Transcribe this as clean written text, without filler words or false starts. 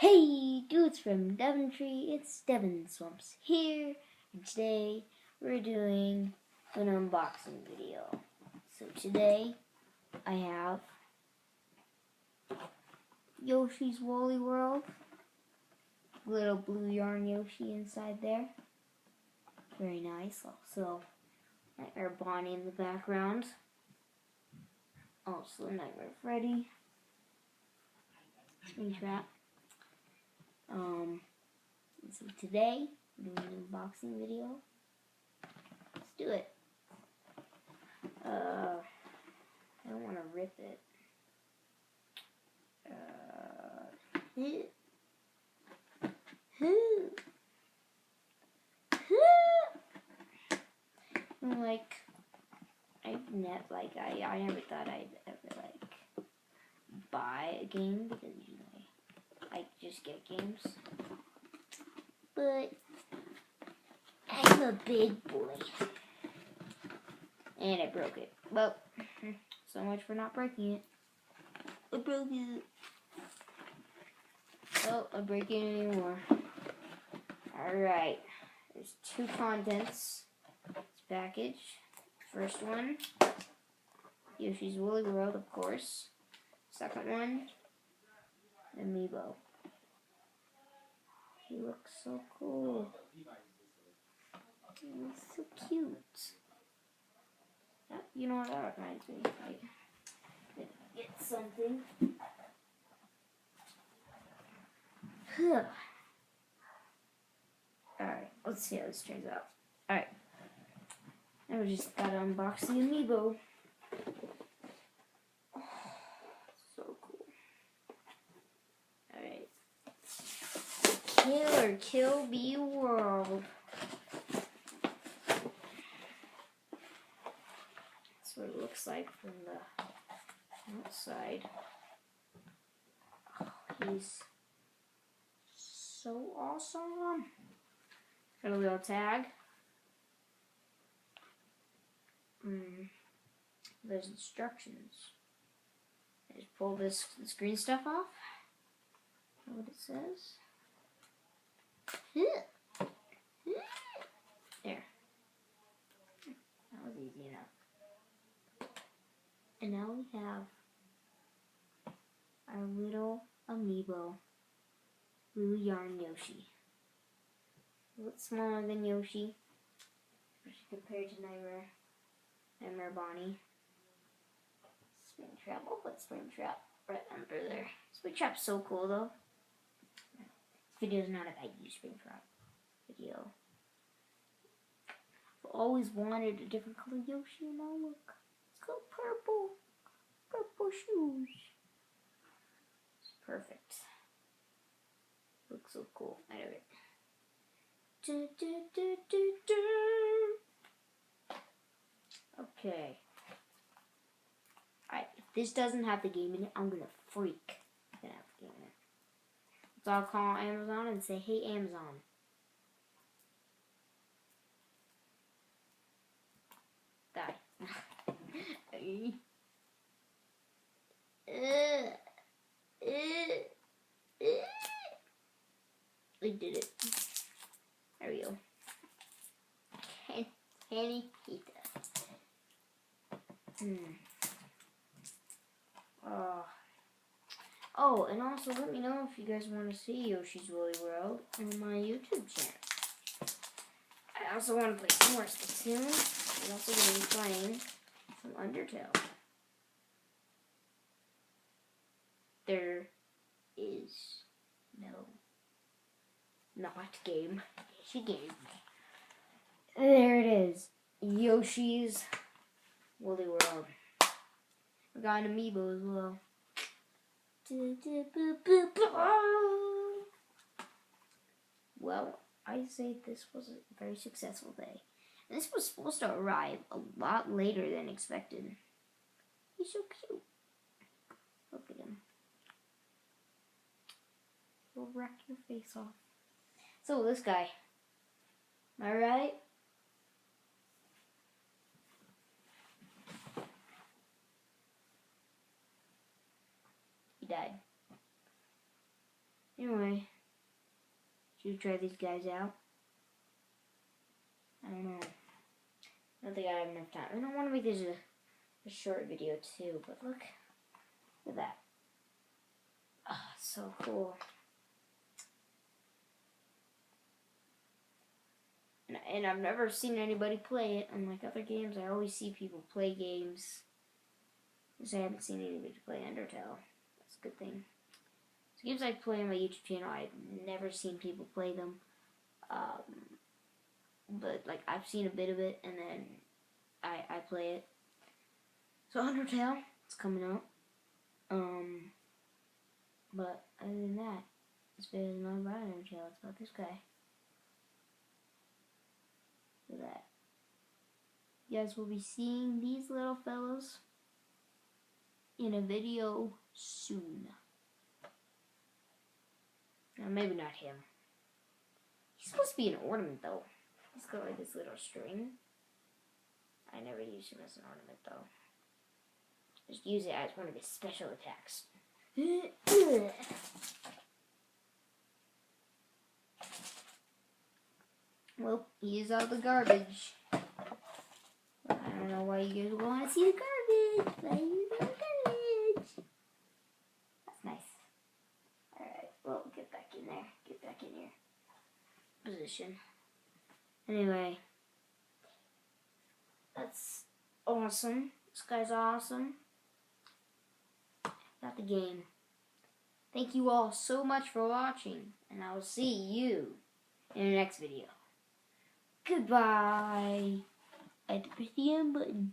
Hey dudes from Devontree, it's Devon Swamps here, and today we're doing an unboxing video. So today I have Yoshi's Woolly World, little blue yarn Yoshi inside there, very nice. Also Nightmare Bonnie in the background, also Nightmare Freddy, Springtrap. So today, we're doing an unboxing video. Let's do it. I don't want to rip it. I never thought I'd ever buy a game because usually I just get games. But I'm a big boy. And I broke it. Well, so much for not breaking it. I broke it. Oh, I'm breaking it anymore. Alright. There's two contents. This package. First one, Yoshi's Woolly World, of course. Second one, Amiibo. He looks so cool. He's so cute. You know what that reminds me? I get something. Alright, let's see how this turns out. Alright. Now we just gotta unbox the Amiibo. Oh, so cool. Alright. Killer Kill Bee World. That's what it looks like from the outside. Oh, he's so awesome. Got a little tag. There's instructions. I just pull this green stuff off. Know what it says? There. That was easy enough. And now we have our little Amiibo blue yarn Yoshi. A little smaller than Yoshi, especially compared to Nightmare Bonnie. Springtrap. I'll put Springtrap right under there. Springtrap's so cool though. This video's not about you, Springtrap video. I've always wanted a different color Yoshi, and now look. It's got purple. Purple shoes. It's perfect. Looks so cool. I love it. Okay. Alright, if this doesn't have the game in it, I'm gonna freak. It's gonna have the game in it. So I'll call Amazon and say, hey Amazon. Die. I did it. There we go. Kenny Pita. Oh, and also let me know if you guys want to see Yoshi's Woolly World on my YouTube channel. I also want to play some more Splatoon. I'm also going to be playing some Undertale. There is no not game. She game. There it is. Yoshi's Woolly World. We got an Amiibo as well. Well, I say this was a very successful day. And this was supposed to arrive a lot later than expected. He's so cute. Look at him. He'll wreck your face off. So this guy. Am I right? He died. Anyway, should we try these guys out? I don't know. I don't think I have enough time. I don't want to make this a short video too, but look at that. Oh, it's so cool. And I've never seen anybody play it. Unlike other games, I always see people play games. Because I haven't seen anybody play Undertale. That's a good thing. So games I play on my YouTube channel, I've never seen people play them. But like I've seen a bit of it, and then I play it. So Undertale, it's coming out. But other than that, this video is not about Undertale. It's about this guy. Look at that. You guys will be seeing these little fellas in a video soon. Now, maybe not him. He's supposed to be an ornament, though. He's got like this little string. I never use him as an ornament, though. Just use it as one of his special attacks. Well, here's all the garbage. I don't know why you guys want to see the garbage. Why you the garbage? That's nice. Alright, well, get back in there. Get back in your position. Anyway, that's awesome. This guy's awesome. Got the game. Thank you all so much for watching, and I will see you in the next video. Goodbye. I had to press the end button.